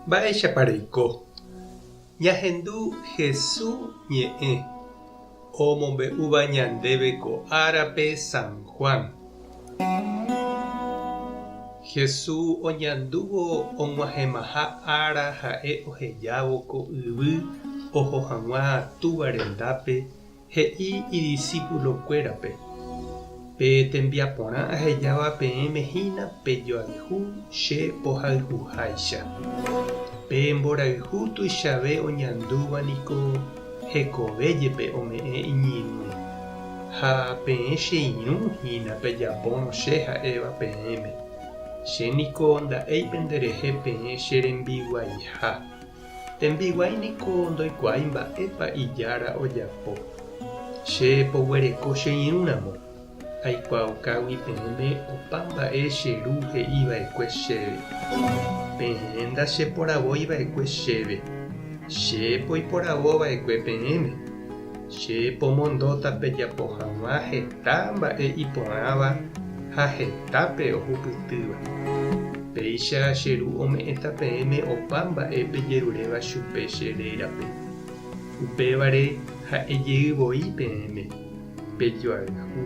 Mba'éichapareiko. Ñahendu Jesús ñe'ẽ omombe'úva ñandéve ko árape San Juan. Jesús oñandúvo og̃uahẽmaha ára ha'e ohejávo ko yvy oho hag̃ua túva rendápe he'i idiscípulokuérape. Pe tembiaporã ahejáva peẽmehína pejoayhu che pohayhuháicha. Pe mborayhu tuichave oñandúvaniko hekovéjepe ome'ẽ iñirũre. Ha peẽ che irũ hína pejapórõ che ha'éva peẽme. Chéniko nda'éipe nderehe peẽ che rembiguaiha. Tembiguáiniko ndoikuaái mba'épa ijára ojapo. Che poguereko che irũramo. Aikuaakágui peẽme opa mba'e che ru he'iva'ekue chéve. Peẽ ndacheporavóiva'ekue chéve. Che poiporavóva'ekue peẽme. Che pomondóta pejapo hag̃ua heta mba'e iporãva ha hetápe ohupytýva. Péicha che ru ome'ẽta peẽme opa mba'épe jeruréva chupe che rérape. Upévare ha'ejeývoi peẽme pejoayhu.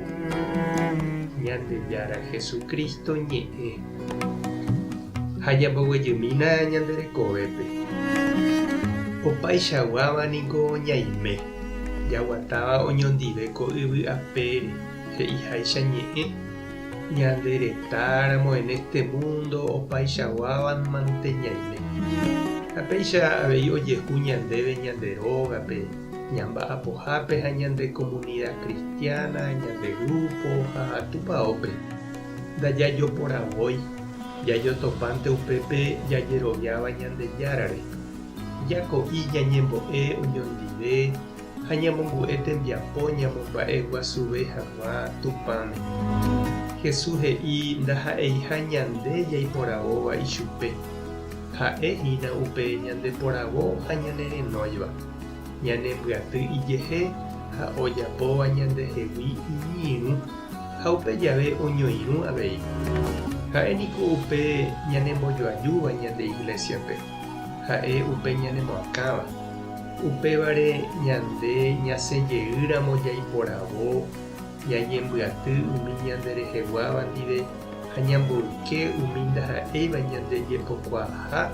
Ñandejára Jesucristo ñe'ẽ. Ha ñamboguejymína ñanderekovépe. Opaichaguávaniko ñaime. Jaguatáva oñondive ko yvy apére he'iháicha ñe'ẽ. Ñanderetáramo en este mundo opaichaguávamante ñaime. Ha péicha avei ojehu ñandéve ñanderógape, ñamba'apohápe ha ñande comunidad cristiana, ñande grupo ha tupãópe. Ndajajoporavói, jajotopánte upépe jajeroviáva Ñandejárare. Jako'i ñañembo'e oñondive ha ñamombu'e tembiapo ñamomba'e guasuve hag̃ua tupãme. Jesús he'i ndaha'eiha ñande jaiporavóva ichupe. Ha'e hína upe ñandeporavó ha ñanerenóiva. Ñanembyatý ijehe ha ojapóva ñandehegui iñirũ ha upe jave oñoirũ avei. Ha'éniko upe ñanembojoajúva ñande iglesiape. Ha'e upe ñanemoakãva. Upévare ñande ñasẽjeýramo jaiporavó ñañembyaty umi ñandereheguáva ndive ha ñamboyke umi ndaha'éiva ñande jepokuaaha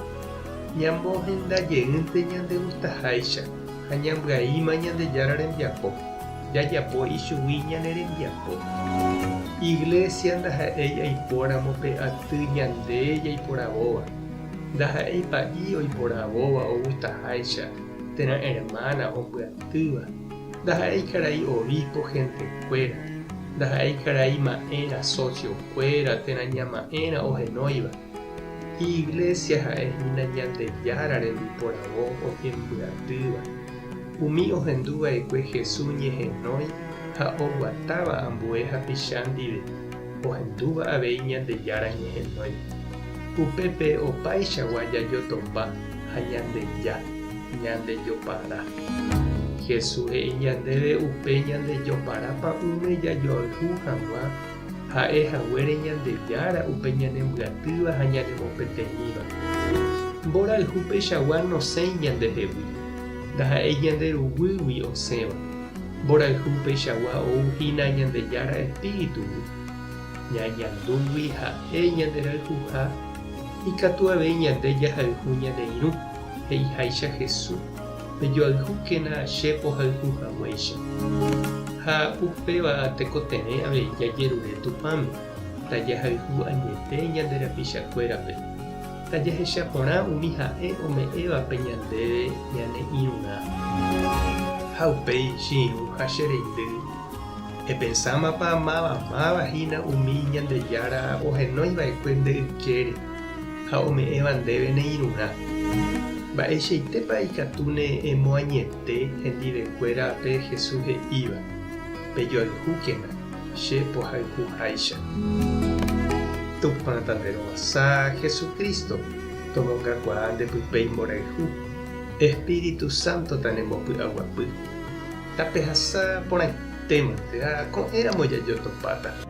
ñambohendajeýnte ñande gustahaicha ha ñambyaíma Ñandejára rembiapo. Jajapo ichugui ñane rembiapo. Iglesia ndaha'éi aipóramo pe aty ñande jaiporavóva. Ndaha'éi pa'i oiporavóva ogustahaicha térã hermana ombyatýva. Ndaha'éi karai obispo hentekuéra. Ndaha'éi karai ma'ẽra sociokuéra térã ñama'ẽra ohenóiva. Iglesia ha'ehína Ñandejára rembiporavó ohembyatýva. Umi ohenduva'ekue Jesús ñehenói ha oguatáva ambue hapicha ndive. Ohendúva avei Ñandejára ñehenói. Upépe opaichagua jajotopa ha ñandeja, ñandejopara. Jesús he'i ñandéve upe ñandejoparápa ume jajoayhu hag̃ua ha'ehaguére Ñandejára upe ñanembyatyva ha ñanemopeteĩva. Mborayhu peichagua nosẽi ñandehegui. Ndaha'éi ñanderuguýgui osẽva. Mborayhu peichagua ouhína Ñandejára Espíritugui. Ñañandúgui ha'e ñanderayhuha ikatu avei ñande jahayhu ñaneirũ he'iháicha Jesús pejoayhúkena che pohayhuhaguéicha. Ha upéva tekotevẽ avei jajerure tupãme tajahayhu añete ñanderapichakuérape. Tajahechaporã umi ha'e ome'ẽvape ñandéve ñane'írũrã. Ha upéi chi'irũ ha chereindy epensámapa mávahína umi Ñandejára ohenóiva'ekue nde'ykére ha ome'ẽva ndéve ne'írũrã. Mba'eichaitépa ikatu ne'emoañete hendivekuéra pe Jesús he'íva pejoayhúkena che pohayhuháicha. Tupã tanderovasa Jesucristo tomongakuaa ndepypéi mborayhu. Espíritu Santo tanembo'py'aguapy. Tapehasa porãitémante ha ko'ẽramo jajotopáta.